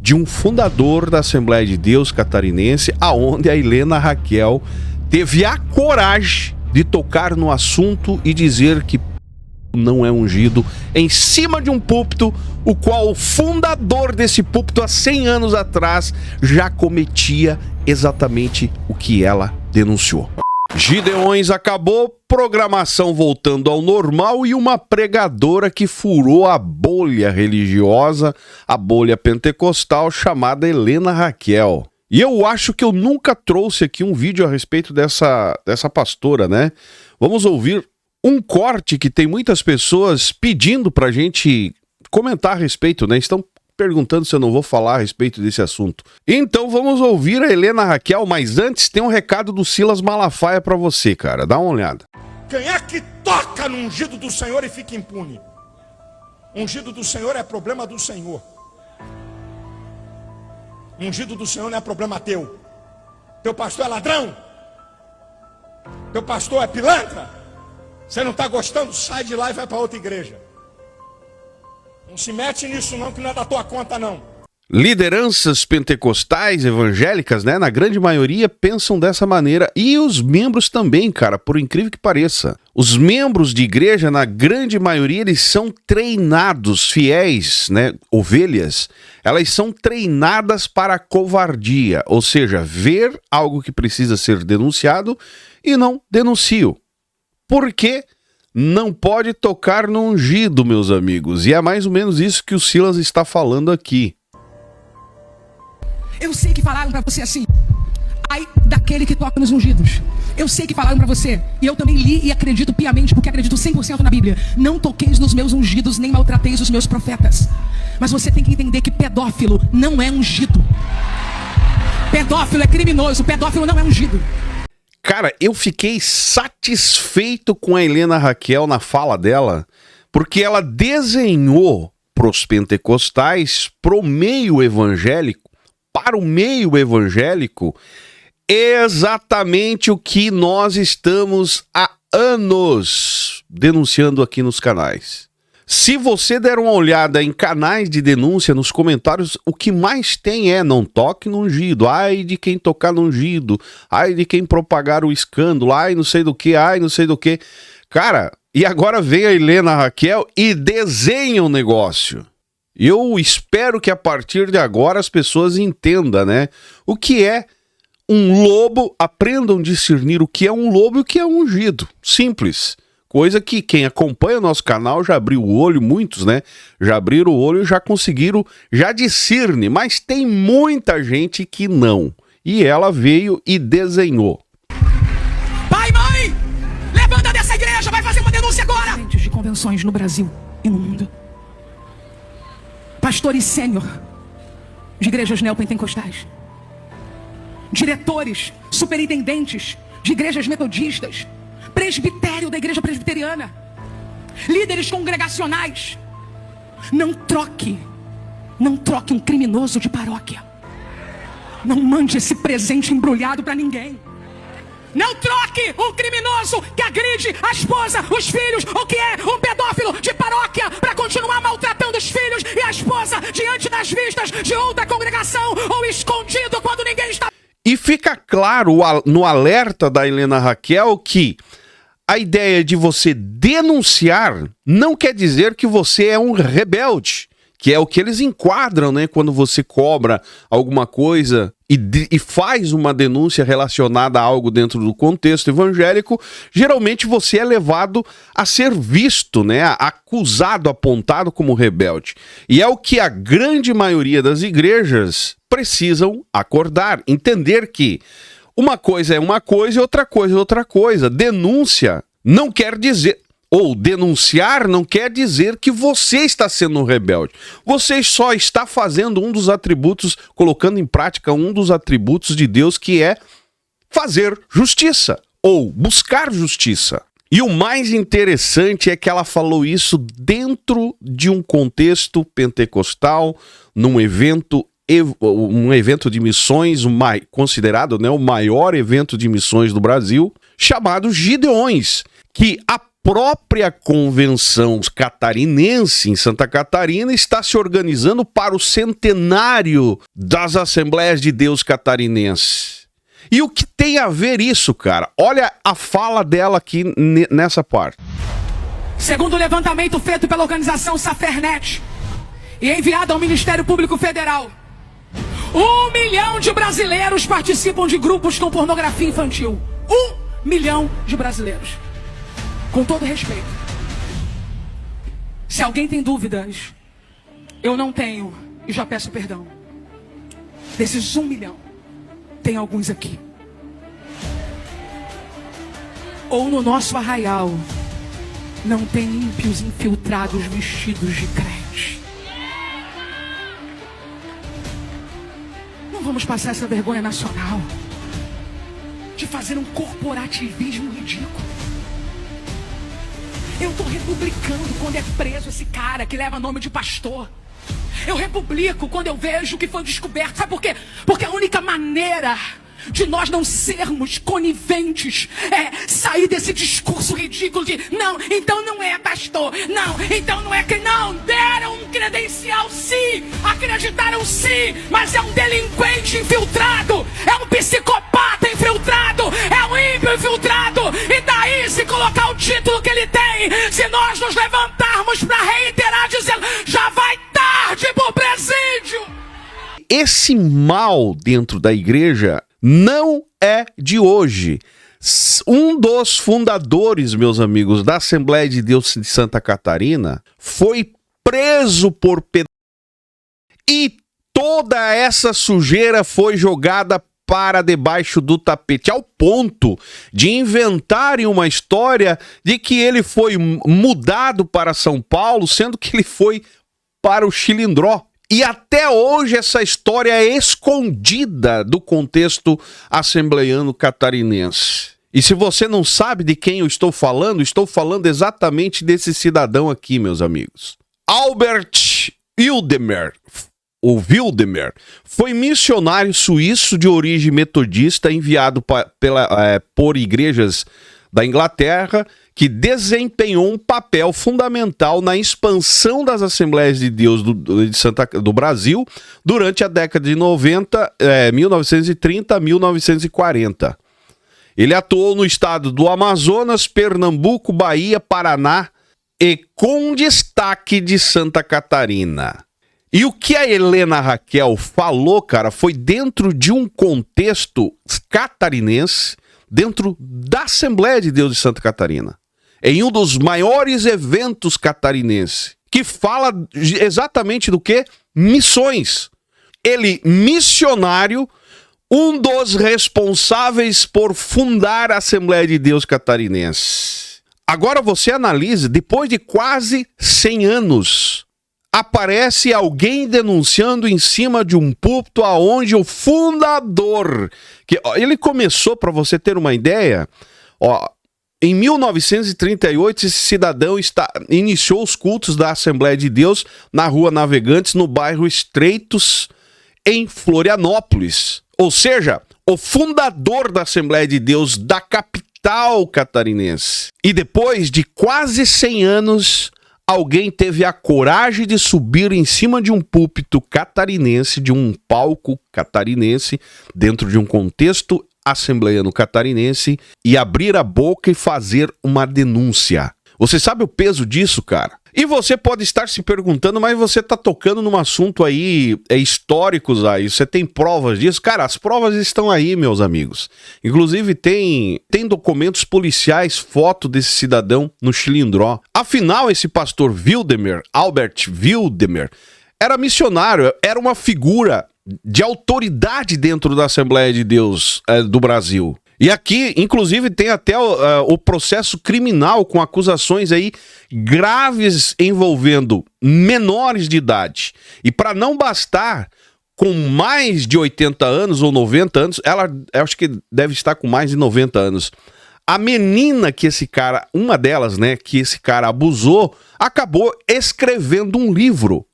de um fundador da Assembleia de Deus catarinense, aonde a Helena Raquel teve a coragem de tocar no assunto e dizer que não é ungido em cima de um púlpito, o qual o fundador desse púlpito há 100 anos atrás já cometia exatamente o que ela denunciou. Gideões acabou, programação voltando ao normal e uma pregadora que furou a bolha religiosa, a bolha pentecostal, chamada Helena Raquel. E eu acho que eu nunca trouxe aqui um vídeo a respeito dessa pastora, né? Vamos ouvir um corte que tem muitas pessoas pedindo pra gente comentar a respeito, né? Estão perguntando se eu não vou falar a respeito desse assunto. Então vamos ouvir a Helena Raquel, mas antes tem um recado do Silas Malafaia pra você, cara. Dá uma olhada. Quem é que toca no ungido do Senhor e fica impune? Ungido do Senhor é problema do Senhor. Ungido do Senhor não é problema teu. Teu pastor é ladrão. Teu pastor é pilantra. Você não está gostando? Sai de lá e vai para outra igreja. Não se mete nisso não, que não é da tua conta não. Lideranças pentecostais, evangélicas, né, na grande maioria pensam dessa maneira. E os membros também, cara, por incrível que pareça. Os membros de igreja, na grande maioria, eles são treinados, fiéis, né, ovelhas. Elas são treinadas para a covardia, ou seja, ver algo que precisa ser denunciado e não denunciam. Porque não pode tocar no ungido, meus amigos. E é mais ou menos isso que o Silas está falando aqui. Eu sei que falaram pra você assim: ai daquele que toca nos ungidos. Eu sei que falaram pra você, e eu também li e acredito piamente, porque acredito 100% na Bíblia. Não toqueis nos meus ungidos, nem maltrateis os meus profetas. Mas você tem que entender que pedófilo não é ungido. Pedófilo é criminoso, pedófilo não é ungido. Cara, eu fiquei satisfeito com a Helena Raquel na fala dela, porque ela desenhou pros pentecostais, pro meio evangélico, para o meio evangélico, exatamente o que nós estamos há anos denunciando aqui nos canais. Se você der uma olhada em canais de denúncia, nos comentários, o que mais tem é: não toque no ungido, ai de quem tocar no ungido, ai de quem propagar o escândalo, ai não sei do que, ai não sei do que. Cara, e agora vem a Helena Raquel e desenha o negócio. Eu espero que a partir de agora as pessoas entendam, né? O que é um lobo, aprendam a discernir o que é um lobo e o que é um ungido. Simples. Coisa que quem acompanha o nosso canal já abriu o olho, muitos, né? Já abriram o olho e já conseguiram, já discerne, mas tem muita gente que não. E ela veio e desenhou. Pai, mãe, levanta dessa igreja, vai fazer uma denúncia agora. De convenções no Brasil e no mundo. Pastores sênior de igrejas neopentecostais. Diretores, superintendentes de igrejas metodistas. Presbitério da igreja presbiteriana, líderes congregacionais. Não troque um criminoso de paróquia. Não mande esse presente embrulhado para ninguém. Não troque um criminoso que agride a esposa, os filhos, ou que é um pedófilo de paróquia, para continuar maltratando os filhos e a esposa diante das vistas de outra congregação, ou escondido quando ninguém está. E fica claro no alerta da Helena Raquel que a ideia de você denunciar não quer dizer que você é um rebelde, que é o que eles enquadram, né? Quando você cobra alguma coisa e faz uma denúncia relacionada a algo dentro do contexto evangélico, geralmente você é levado a ser visto, né? Acusado, apontado como rebelde. E é o que a grande maioria das igrejas precisam acordar, entender que uma coisa é uma coisa e outra coisa é outra coisa. Denúncia não quer dizer, ou denunciar não quer dizer que você está sendo um rebelde. Você só está fazendo um dos atributos, colocando em prática um dos atributos de Deus, que é fazer justiça, ou buscar justiça. E o mais interessante é que ela falou isso dentro de um contexto pentecostal, num evento de missões, considerado, né, o maior evento de missões do Brasil, chamado Gideões, que a própria convenção catarinense em Santa Catarina está se organizando para o centenário das Assembleias de Deus catarinenses. E o que tem a ver isso, cara? Olha a fala dela aqui nessa parte. Segundo o levantamento feito pela organização Safernet e enviado ao Ministério Público Federal, 1 milhão de brasileiros participam de grupos com pornografia infantil. 1 milhão de brasileiros. Com todo respeito. Se alguém tem dúvidas, eu não tenho e já peço perdão. Desses 1 milhão, tem alguns aqui. Ou no nosso arraial, não tem ímpios infiltrados vestidos de crente. Não vamos passar essa vergonha nacional de fazer um corporativismo ridículo. Eu estou republicando quando é preso esse cara que leva nome de pastor. Eu republico quando eu vejo que foi descoberto. Sabe por quê? Porque a única maneira de nós não sermos coniventes é sair desse discurso ridículo de não, então não é pastor, não, então não é que não, deram um credencial sim, acreditaram sim, mas é um delinquente infiltrado, é um psicopata infiltrado, é um ímpio infiltrado, e daí se colocar o título que ele tem, se nós nos levantarmos para reiterar dizendo, já vai tarde pro presídio. Esse mal dentro da igreja não é de hoje. Um dos fundadores, meus amigos, da Assembleia de Deus de Santa Catarina foi preso por e toda essa sujeira foi jogada para debaixo do tapete, ao ponto de inventarem uma história de que ele foi mudado para São Paulo, sendo que ele foi para o Chilindró. E até hoje essa história é escondida do contexto assembleiano catarinense. E se você não sabe de quem eu estou falando exatamente desse cidadão aqui, meus amigos. Albert Wildemer, Wildemer, foi missionário suíço de origem metodista enviado por igrejas da Inglaterra, que desempenhou um papel fundamental na expansão das Assembleias de Deus do Brasil durante a década de 1930 a 1940. Ele atuou no estado do Amazonas, Pernambuco, Bahia, Paraná e com destaque de Santa Catarina. E o que a Helena Raquel falou, cara, foi dentro de um contexto catarinense, dentro da Assembleia de Deus de Santa Catarina. Em um dos maiores eventos catarinenses, que fala exatamente do que? Missões. Ele, missionário, um dos responsáveis por fundar a Assembleia de Deus catarinense. Agora você analise, depois de quase 100 anos, aparece alguém denunciando em cima de um púlpito aonde o fundador, que ele começou, para você ter uma ideia, em 1938, esse cidadão iniciou os cultos da Assembleia de Deus na Rua Navegantes, no bairro Estreitos, em Florianópolis. Ou seja, o fundador da Assembleia de Deus da capital catarinense. E depois de quase 100 anos, alguém teve a coragem de subir em cima de um púlpito catarinense, de um palco catarinense, dentro de um contexto assembleiano catarinense, e abrir a boca e fazer uma denúncia. Você sabe o peso disso, cara? E você pode estar se perguntando, mas você está tocando num assunto aí históricos aí, você tem provas disso? Cara, as provas estão aí, meus amigos. Inclusive tem documentos policiais, foto desse cidadão no Chilindró. Afinal, esse pastor Wildemer, Albert Wildemer, era missionário, era uma figura de autoridade dentro da Assembleia de Deus do Brasil. E aqui, inclusive, tem até o processo criminal com acusações aí graves envolvendo menores de idade. E para não bastar, com mais de 80 anos ou 90 anos, eu acho que deve estar com mais de 90 anos. A menina que esse cara, uma delas, né, que esse cara abusou, acabou escrevendo um livro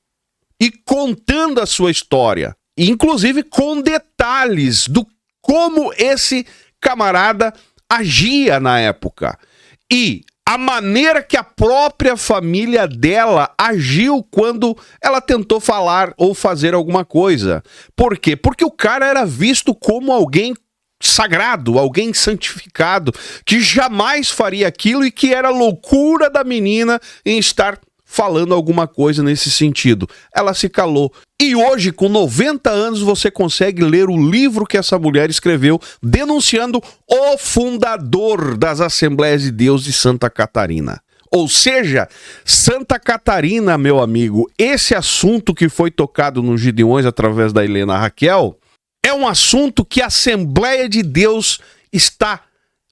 e contando a sua história. Inclusive com detalhes do como esse camarada agia na época. E a maneira que a própria família dela agiu quando ela tentou falar ou fazer alguma coisa. Por quê? Porque o cara era visto como alguém sagrado, alguém santificado, que jamais faria aquilo e que era loucura da menina em estar falando alguma coisa nesse sentido. Ela se calou. E hoje, com 90 anos, você consegue ler o livro que essa mulher escreveu, denunciando o fundador das Assembleias de Deus de Santa Catarina. Ou seja, Santa Catarina, meu amigo, esse assunto que foi tocado nos Gideões através da Helena Raquel, é um assunto que a Assembleia de Deus está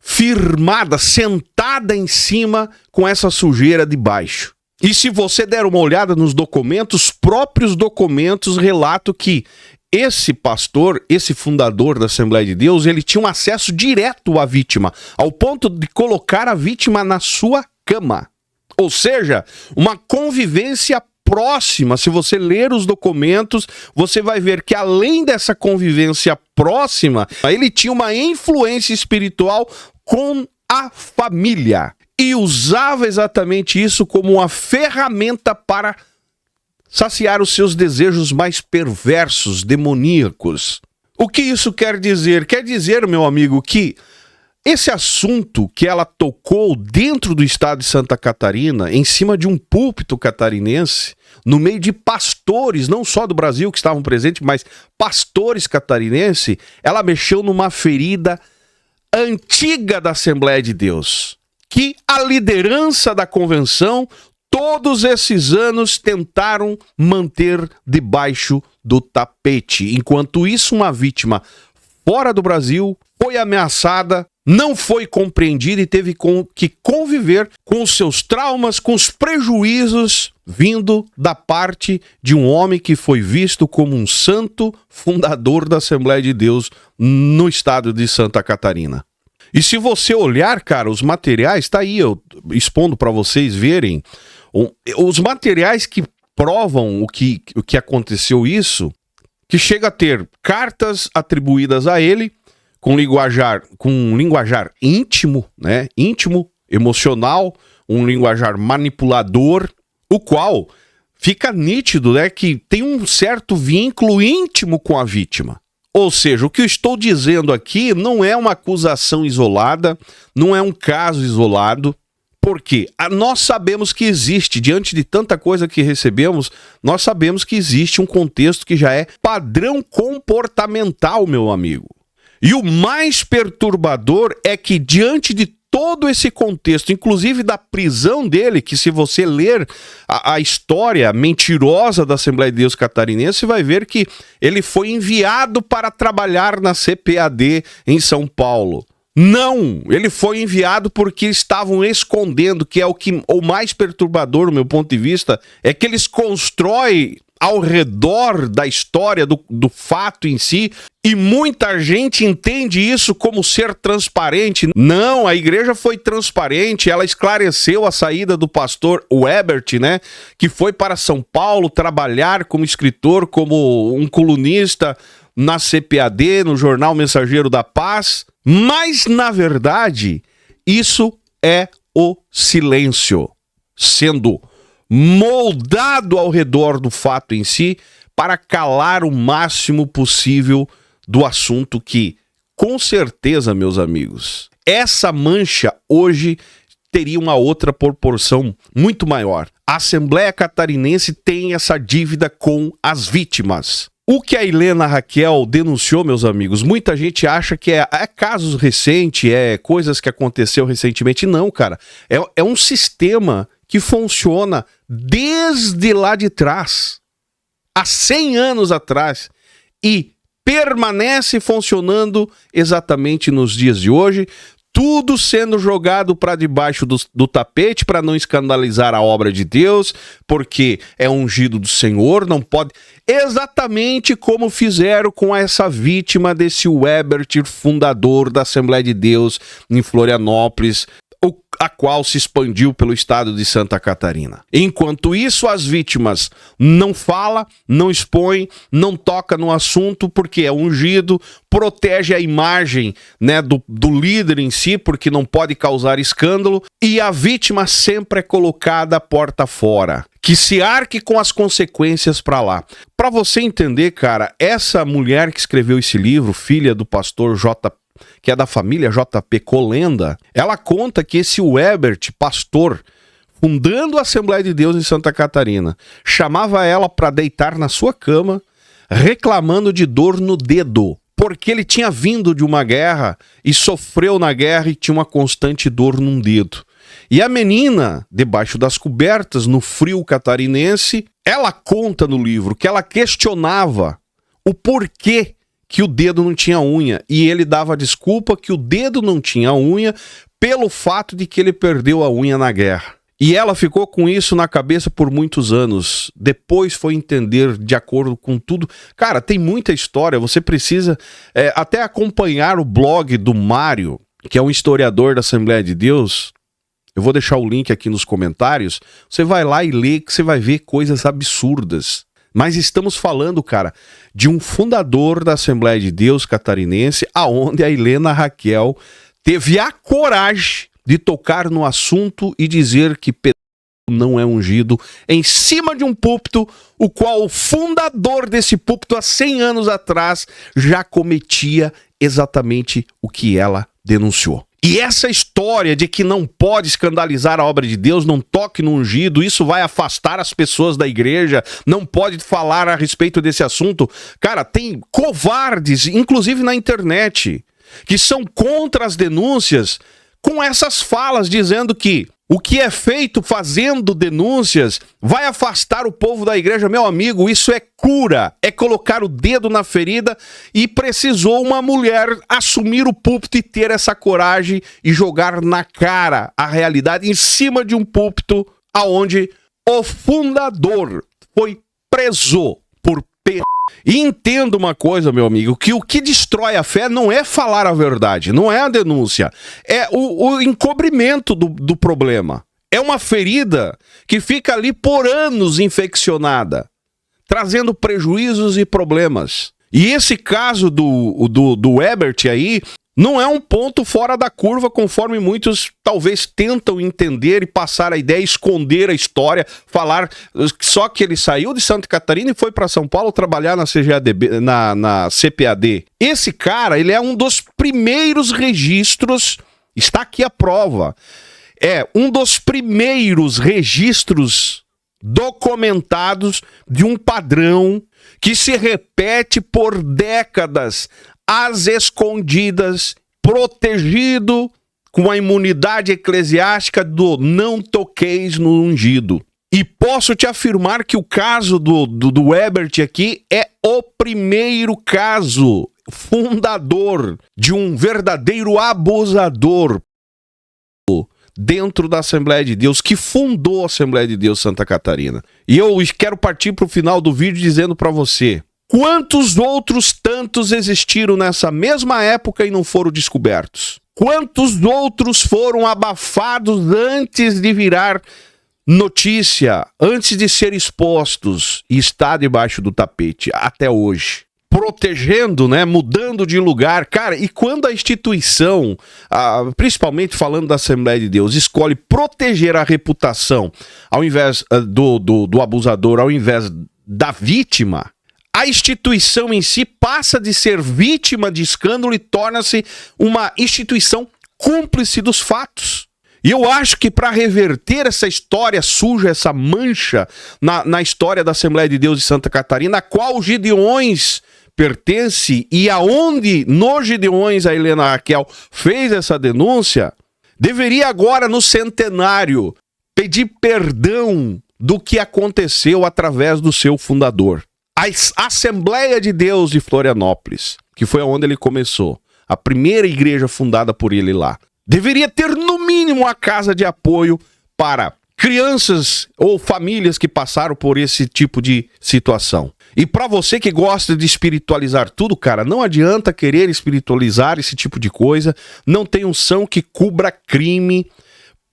firmada, sentada em cima com essa sujeira de baixo. E se você der uma olhada nos documentos, os próprios documentos relatam que esse pastor, esse fundador da Assembleia de Deus, ele tinha um acesso direto à vítima, ao ponto de colocar a vítima na sua cama. Ou seja, uma convivência próxima. Se você ler os documentos, você vai ver que além dessa convivência próxima, ele tinha uma influência espiritual com a família. E usava exatamente isso como uma ferramenta para saciar os seus desejos mais perversos, demoníacos. O que isso quer dizer? Quer dizer, meu amigo, que esse assunto que ela tocou dentro do estado de Santa Catarina, em cima de um púlpito catarinense, no meio de pastores, não só do Brasil que estavam presentes, mas pastores catarinenses, ela mexeu numa ferida antiga da Assembleia de Deus, que a liderança da convenção, todos esses anos, tentaram manter debaixo do tapete. Enquanto isso, uma vítima fora do Brasil foi ameaçada, não foi compreendida e teve que conviver com os seus traumas, com os prejuízos vindo da parte de um homem que foi visto como um santo fundador da Assembleia de Deus no estado de Santa Catarina. E se você olhar, cara, os materiais, tá aí, eu expondo para vocês verem, os materiais que provam o que aconteceu isso, que chega a ter cartas atribuídas a ele, com um linguajar íntimo, né? Íntimo, emocional, um linguajar manipulador, o qual fica nítido, né, que tem um certo vínculo íntimo com a vítima. Ou seja, o que eu estou dizendo aqui não é uma acusação isolada, não é um caso isolado, porque nós sabemos que existe, diante de tanta coisa que recebemos, nós sabemos que existe um contexto que já é padrão comportamental, meu amigo. E o mais perturbador é que, diante de todo esse contexto, inclusive da prisão dele, que se você ler a história mentirosa da Assembleia de Deus Catarinense, você vai ver que ele foi enviado para trabalhar na CPAD em São Paulo. Não, ele foi enviado porque estavam escondendo, que é o mais perturbador, do meu ponto de vista, é que eles constroem ao redor da história, do fato em si, e muita gente entende isso como ser transparente. Não, a igreja foi transparente, ela esclareceu a saída do pastor Webert, né, que foi para São Paulo trabalhar como escritor, como um colunista na CPAD, no jornal Mensageiro da Paz, mas, na verdade, isso é o silêncio, sendo moldado ao redor do fato em si, para calar o máximo possível do assunto que, com certeza, meus amigos, essa mancha hoje teria uma outra proporção muito maior. A Assembleia Catarinense tem essa dívida com as vítimas. O que a Helena Raquel denunciou, meus amigos, muita gente acha que é casos recentes, é coisas que aconteceu recentemente. Não, cara. É um sistema que funciona desde lá de trás, há 100 anos atrás, e permanece funcionando exatamente nos dias de hoje, tudo sendo jogado para debaixo do tapete para não escandalizar a obra de Deus, porque é ungido do Senhor, não pode... Exatamente como fizeram com essa vítima desse Webert, fundador da Assembleia de Deus em Florianópolis, a qual se expandiu pelo estado de Santa Catarina. Enquanto isso, as vítimas não falam, não expõem, não tocam no assunto, porque é ungido, protege a imagem, né, do líder em si, porque não pode causar escândalo, e a vítima sempre é colocada porta fora. Que se arque com as consequências para lá. Para você entender, cara, essa mulher que escreveu esse livro, filha do pastor que é da família JP Colenda, ela conta que esse Webert, pastor, fundando a Assembleia de Deus em Santa Catarina, chamava ela para deitar na sua cama, reclamando de dor no dedo, porque ele tinha vindo de uma guerra e sofreu na guerra e tinha uma constante dor num dedo. E a menina, debaixo das cobertas, no frio catarinense, ela conta no livro que ela questionava o porquê que o dedo não tinha unha, e ele dava desculpa que o dedo não tinha unha pelo fato de que ele perdeu a unha na guerra. E ela ficou com isso na cabeça por muitos anos. Depois foi entender de acordo com tudo. Cara, tem muita história, você precisa até acompanhar o blog do Mário, que é um historiador da Assembleia de Deus. Eu vou deixar o link aqui nos comentários. Você vai lá e lê, que você vai ver coisas absurdas. Mas estamos falando, cara, de um fundador da Assembleia de Deus catarinense, aonde a Helena Raquel teve a coragem de tocar no assunto e dizer que Pedro não é ungido em cima de um púlpito, o qual o fundador desse púlpito, há 100 anos atrás, já cometia exatamente o que ela denunciou. E essa história de que não pode escandalizar a obra de Deus, não toque no ungido, isso vai afastar as pessoas da igreja, não pode falar a respeito desse assunto. Cara, tem covardes, inclusive na internet, que são contra as denúncias com essas falas dizendo que o que é feito fazendo denúncias vai afastar o povo da igreja. Meu amigo, isso é cura, é colocar o dedo na ferida, e precisou uma mulher assumir o púlpito e ter essa coragem e jogar na cara a realidade em cima de um púlpito aonde o fundador foi preso por E entenda uma coisa, meu amigo, que o que destrói a fé não é falar a verdade, não é a denúncia, é o encobrimento do problema. É uma ferida que fica ali por anos infeccionada, trazendo prejuízos e problemas. E esse caso do Ebert aí não é um ponto fora da curva, conforme muitos talvez tentam entender e passar a ideia, esconder a história, falar só que ele saiu de Santa Catarina e foi para São Paulo trabalhar na na CPAD. Esse cara, ele é um dos primeiros registros, está aqui a prova, é um dos primeiros registros documentados de um padrão que se repete por décadas, às escondidas, protegido com a imunidade eclesiástica do não toqueis no ungido. E posso te afirmar que o caso do Ebert aqui é o primeiro caso fundador de um verdadeiro abusador dentro da Assembleia de Deus, que fundou a Assembleia de Deus Santa Catarina. E eu quero partir para o final do vídeo dizendo para você: quantos outros tantos existiram nessa mesma época e não foram descobertos? Quantos outros foram abafados antes de virar notícia, antes de ser expostos e está debaixo do tapete até hoje? Protegendo, né, mudando de lugar. Cara, e quando a instituição, principalmente falando da Assembleia de Deus, escolhe proteger a reputação ao invés do abusador, ao invés da vítima, a instituição em si passa de ser vítima de escândalo e torna-se uma instituição cúmplice dos fatos. E eu acho que para reverter essa história suja, essa mancha na história da Assembleia de Deus de Santa Catarina, a qual Gideões pertence e aonde no Gideões a Helena Raquel fez essa denúncia, deveria agora no centenário pedir perdão do que aconteceu através do seu fundador. A Assembleia de Deus de Florianópolis, que foi onde ele começou, a primeira igreja fundada por ele lá, deveria ter no mínimo a casa de apoio para crianças ou famílias que passaram por esse tipo de situação. E para você que gosta de espiritualizar tudo, cara, não adianta querer espiritualizar esse tipo de coisa, não tem unção que cubra crime,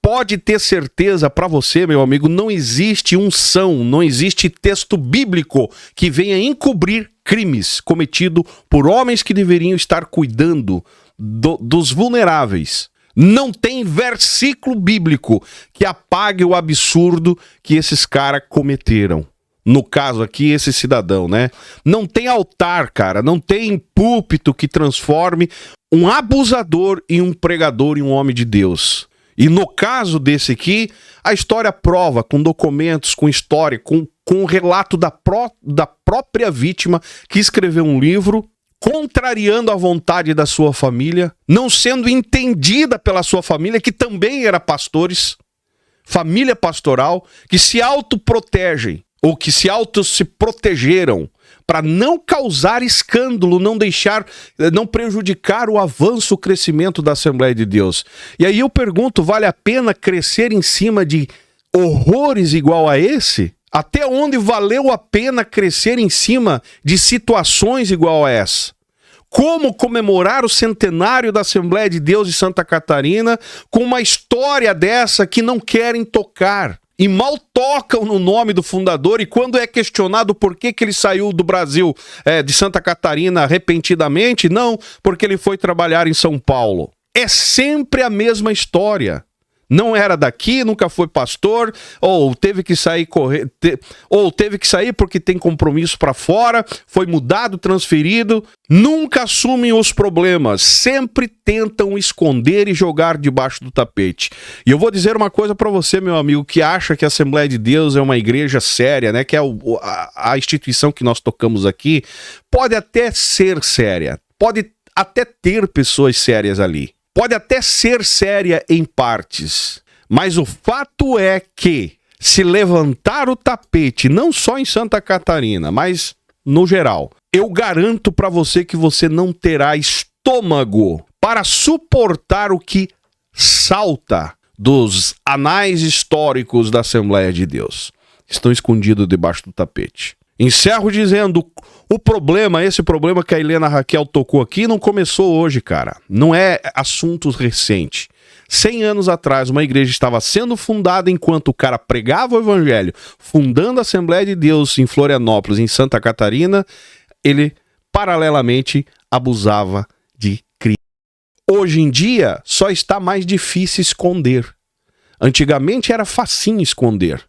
pode ter certeza para você, meu amigo, não existe unção, não existe texto bíblico que venha encobrir crimes cometidos por homens que deveriam estar cuidando dos vulneráveis. Não tem versículo bíblico que apague o absurdo que esses caras cometeram. No caso aqui, esse cidadão, né? Não tem altar, cara, não tem púlpito que transforme um abusador em um pregador e um homem de Deus. E no caso desse aqui, a história prova, com documentos, com história, com o relato da própria vítima que escreveu um livro contrariando a vontade da sua família, não sendo entendida pela sua família, que também era pastores, família pastoral, que se autoprotegem, ou que se protegeram para não causar escândalo, não prejudicar o avanço, o crescimento da Assembleia de Deus. E aí eu pergunto, vale a pena crescer em cima de horrores igual a esse? Até onde valeu a pena crescer em cima de situações igual a essa? Como comemorar o centenário da Assembleia de Deus de Santa Catarina com uma história dessa que não querem tocar? E mal tocam no nome do fundador, e quando é questionado por que ele saiu do Brasil, de Santa Catarina, repentinamente, não, porque ele foi trabalhar em São Paulo. É sempre a mesma história. Não era daqui, nunca foi pastor, ou teve que sair ou teve que sair porque tem compromisso para fora, foi mudado, transferido. Nunca assumem os problemas, sempre tentam esconder e jogar debaixo do tapete. E eu vou dizer uma coisa para você, meu amigo, que acha que a Assembleia de Deus é uma igreja séria, né? Que é a instituição que nós tocamos aqui, pode até ser séria, pode até ter pessoas sérias ali. Pode até ser séria em partes, mas o fato é que se levantar o tapete, não só em Santa Catarina, mas no geral, eu garanto para você que você não terá estômago para suportar o que salta dos anais históricos da Assembleia de Deus. Estão escondidos debaixo do tapete. Encerro dizendo, esse problema que a Helena Raquel tocou aqui não começou hoje, cara. Não é assunto recente. 100 anos atrás, uma igreja estava sendo fundada enquanto o cara pregava o evangelho, fundando a Assembleia de Deus em Florianópolis, em Santa Catarina, ele paralelamente abusava de crianças. Hoje em dia, só está mais difícil esconder. Antigamente era facinho esconder.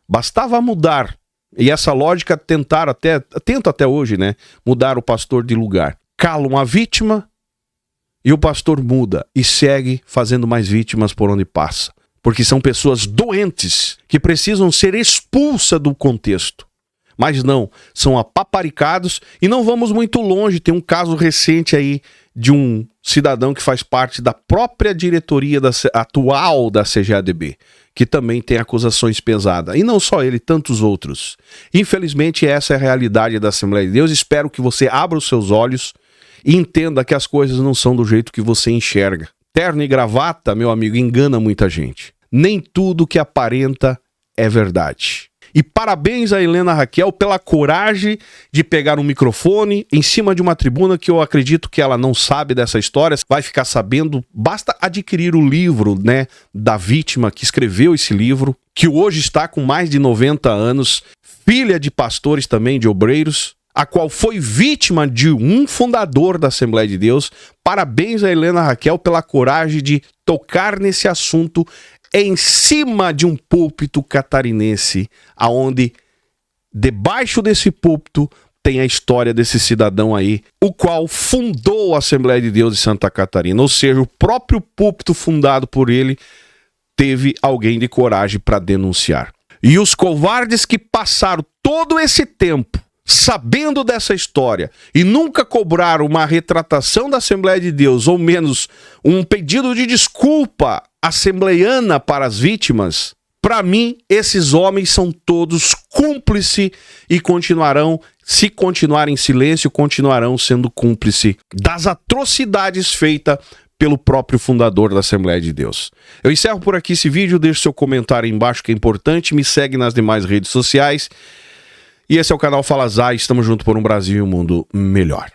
Bastava mudar. E essa lógica tenta até hoje, né? Mudar o pastor de lugar. Calam a vítima e o pastor muda e segue fazendo mais vítimas por onde passa. Porque são pessoas doentes que precisam ser expulsas do contexto. Mas não, são apaparicados e não vamos muito longe. Tem um caso recente aí de um cidadão que faz parte da própria diretoria atual da CGADB, que também tem acusações pesadas. E não só ele, tantos outros. Infelizmente, essa é a realidade da Assembleia de Deus. Espero que você abra os seus olhos e entenda que as coisas não são do jeito que você enxerga. Terno e gravata, meu amigo, engana muita gente. Nem tudo que aparenta é verdade. E parabéns a Helena Raquel pela coragem de pegar um microfone em cima de uma tribuna que eu acredito que ela não sabe dessa história, vai ficar sabendo, basta adquirir o livro, né, da vítima que escreveu esse livro, que hoje está com mais de 90 anos, filha de pastores também, de obreiros, a qual foi vítima de um fundador da Assembleia de Deus. Parabéns a Helena Raquel pela coragem de tocar nesse assunto em cima de um púlpito catarinense, aonde debaixo desse púlpito tem a história desse cidadão aí, o qual fundou a Assembleia de Deus de Santa Catarina, ou seja, o próprio púlpito fundado por ele teve alguém de coragem para denunciar. E os covardes que passaram todo esse tempo sabendo dessa história e nunca cobraram uma retratação da Assembleia de Deus, ou menos um pedido de desculpa assembleiana para as vítimas, para mim, esses homens são todos cúmplices e continuarão, se continuar em silêncio, continuarão sendo cúmplices das atrocidades feitas pelo próprio fundador da Assembleia de Deus. Eu encerro por aqui esse vídeo, deixe seu comentário aí embaixo que é importante, me segue nas demais redes sociais. E esse é o canal Fala Zay, estamos juntos por um Brasil e um mundo melhor.